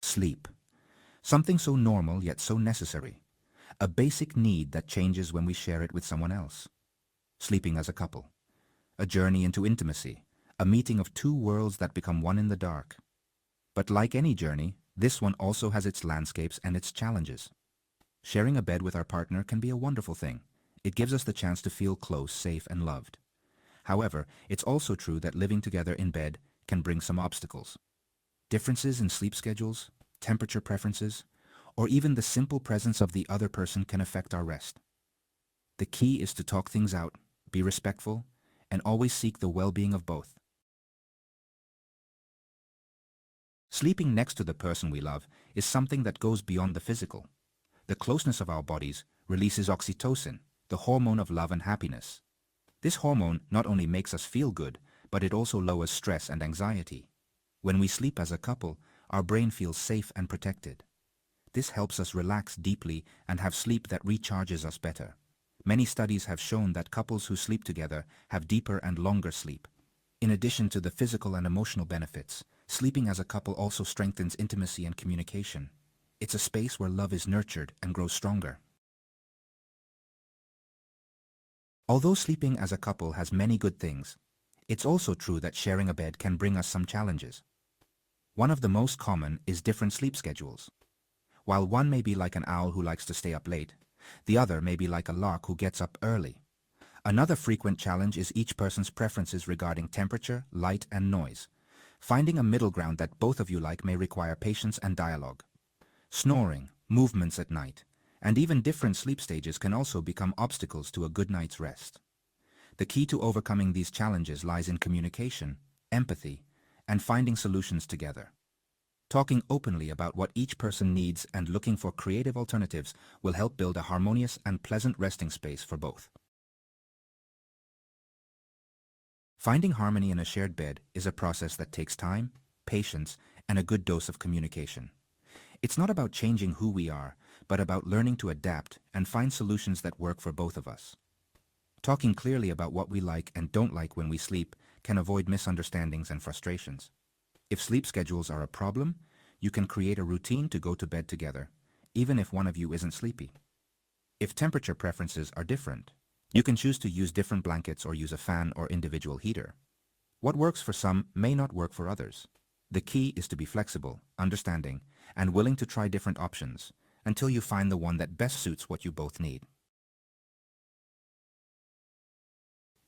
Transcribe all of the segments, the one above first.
Sleep. Something so normal yet so necessary. A basic need that changes when we share it with someone else. Sleeping as a couple. A journey into intimacy. A meeting of two worlds that become one in the dark. But like any journey, this one also has its landscapes and its challenges. Sharing a bed with our partner can be a wonderful thing. It gives us the chance to feel close, safe, and loved. However, it's also true that living together in bed can bring some obstacles. Differences in sleep schedules, temperature preferences, or even the simple presence of the other person can affect our rest. The key is to talk things out, be respectful, and always seek the well-being of both. Sleeping next to the person we love is something that goes beyond the physical. The closeness of our bodies releases oxytocin, the hormone of love and happiness. This hormone not only makes us feel good, but it also lowers stress and anxiety. When we sleep as a couple, our brain feels safe and protected. This helps us relax deeply and have sleep that recharges us better. Many studies have shown that couples who sleep together have deeper and longer sleep. In addition to the physical and emotional benefits, sleeping as a couple also strengthens intimacy and communication. It's a space where love is nurtured and grows stronger. Although sleeping as a couple has many good things, it's also true that sharing a bed can bring us some challenges. One of the most common is different sleep schedules. While one may be like an owl who likes to stay up late, the other may be like a lark who gets up early. Another frequent challenge is each person's preferences regarding temperature, light, and noise. Finding a middle ground that both of you like may require patience and dialogue. Snoring, movements at night, and even different sleep stages can also become obstacles to a good night's rest. The key to overcoming these challenges lies in communication, empathy, and finding solutions together. Talking openly about what each person needs and looking for creative alternatives will help build a harmonious and pleasant resting space for both. Finding harmony in a shared bed is a process that takes time, patience, and a good dose of communication. It's not about changing who we are, but about learning to adapt and find solutions that work for both of us. Talking clearly about what we like and don't like when we sleep can avoid misunderstandings and frustrations. If sleep schedules are a problem, you can create a routine to go to bed together, even if one of you isn't sleepy. If temperature preferences are different, you can choose to use different blankets or use a fan or individual heater. What works for some may not work for others. The key is to be flexible, understanding, and willing to try different options until you find the one that best suits what you both need.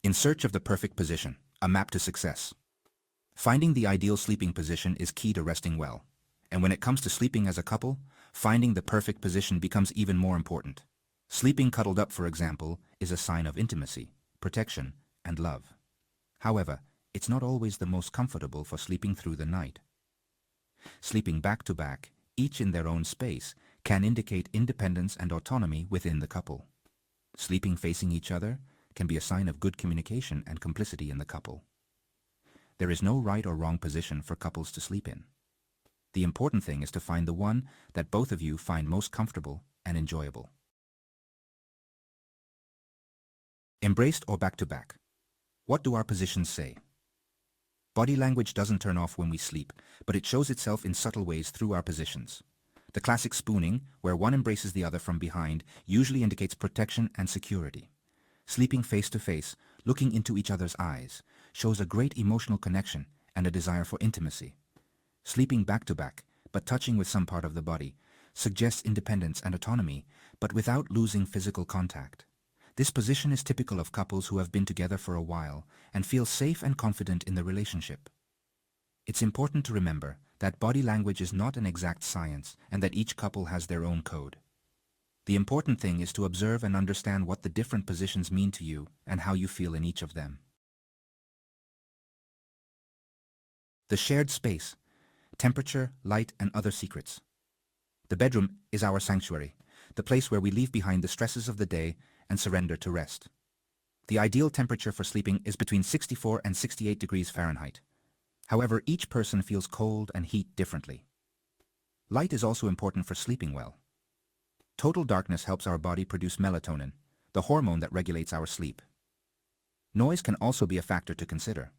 In search of the perfect position, a map to success. Finding the ideal sleeping position is key to resting well. And when it comes to sleeping as a couple, finding the perfect position becomes even more important. Sleeping cuddled up, for example, is a sign of intimacy, protection, and love. However, it's not always the most comfortable for sleeping through the night. Sleeping back to back, each in their own space, can indicate independence and autonomy within the couple. Sleeping facing each other can be a sign of good communication and complicity in the couple. There is no right or wrong position for couples to sleep in. The important thing is to find the one that both of you find most comfortable and enjoyable. Embraced or back to back. What do our positions say? Body language doesn't turn off when we sleep, but it shows itself in subtle ways through our positions. The classic spooning, where one embraces the other from behind, usually indicates protection and security. Sleeping face to face, looking into each other's eyes, shows a great emotional connection and a desire for intimacy. Sleeping back to back, but touching with some part of the body, suggests independence and autonomy, but without losing physical contact. This position is typical of couples who have been together for a while and feel safe and confident in the relationship. It's important to remember that body language is not an exact science and that each couple has their own code. The important thing is to observe and understand what the different positions mean to you and how you feel in each of them. The shared space, temperature, light, and other secrets. The bedroom is our sanctuary, the place where we leave behind the stresses of the day and surrender to rest. The ideal temperature for sleeping is between 64 and 68 degrees Fahrenheit. However, each person feels cold and heat differently. Light is also important for sleeping well. Total darkness helps our body produce melatonin, the hormone that regulates our sleep. Noise can also be a factor to consider.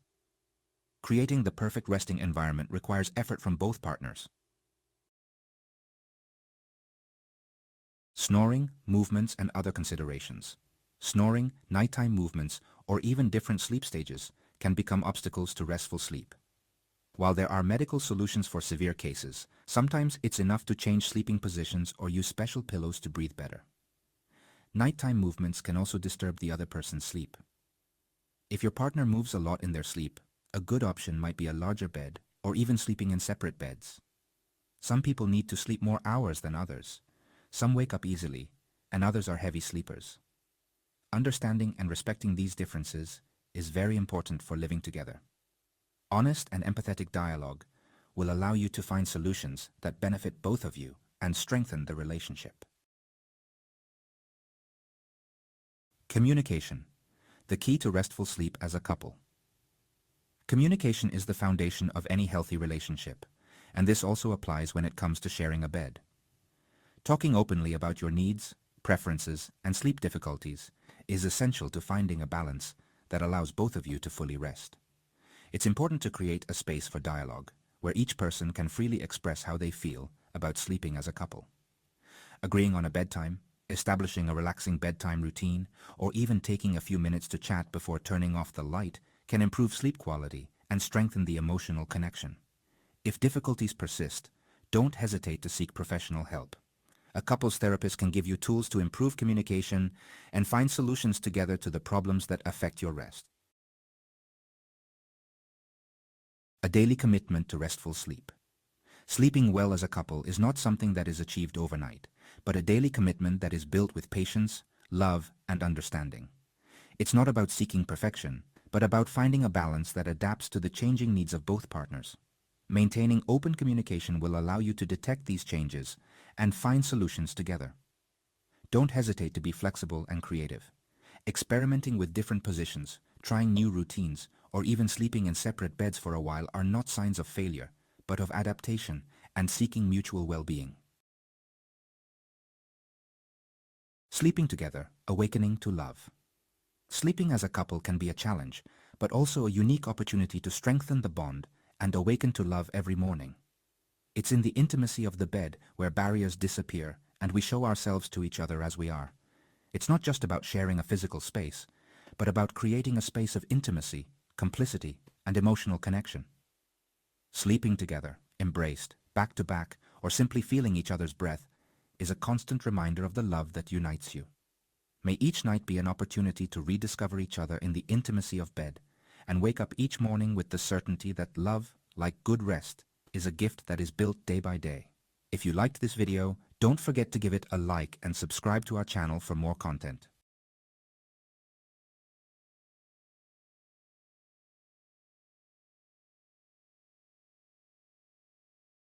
Creating the perfect resting environment requires effort from both partners. Snoring, movements, and other considerations. Snoring, nighttime movements, or even different sleep stages can become obstacles to restful sleep. While there are medical solutions for severe cases, sometimes it's enough to change sleeping positions or use special pillows to breathe better. Nighttime movements can also disturb the other person's sleep. If your partner moves a lot in their sleep, a good option might be a larger bed or even sleeping in separate beds. Some people need to sleep more hours than others. Some wake up easily, and others are heavy sleepers. Understanding and respecting these differences is very important for living together. Honest and empathetic dialogue will allow you to find solutions that benefit both of you and strengthen the relationship. Communication, the key to restful sleep as a couple. Communication is the foundation of any healthy relationship, and this also applies when it comes to sharing a bed. Talking openly about your needs, preferences, and sleep difficulties is essential to finding a balance that allows both of you to fully rest. It's important to create a space for dialogue, where each person can freely express how they feel about sleeping as a couple. Agreeing on a bedtime, establishing a relaxing bedtime routine, or even taking a few minutes to chat before turning off the light can improve sleep quality and strengthen the emotional connection. If difficulties persist, don't hesitate to seek professional help. A couples therapist can give you tools to improve communication and find solutions together to the problems that affect your rest. A daily commitment to restful sleep. Sleeping well as a couple is not something that is achieved overnight, but a daily commitment that is built with patience, love, and understanding. It's not about seeking perfection, but about finding a balance that adapts to the changing needs of both partners. Maintaining open communication will allow you to detect these changes and find solutions together. Don't hesitate to be flexible and creative. Experimenting with different positions, trying new routines, or even sleeping in separate beds for a while are not signs of failure, but of adaptation and seeking mutual well-being. Sleeping together, awakening to love. Sleeping as a couple can be a challenge, but also a unique opportunity to strengthen the bond and awaken to love every morning. It's in the intimacy of the bed where barriers disappear and we show ourselves to each other as we are. It's not just about sharing a physical space, but about creating a space of intimacy, complicity, and emotional connection. Sleeping together, embraced, back to back, or simply feeling each other's breath is a constant reminder of the love that unites you. May each night be an opportunity to rediscover each other in the intimacy of bed and wake up each morning with the certainty that love, like good rest, is a gift that is built day by day. If you liked this video, don't forget to give it a like and subscribe to our channel for more content.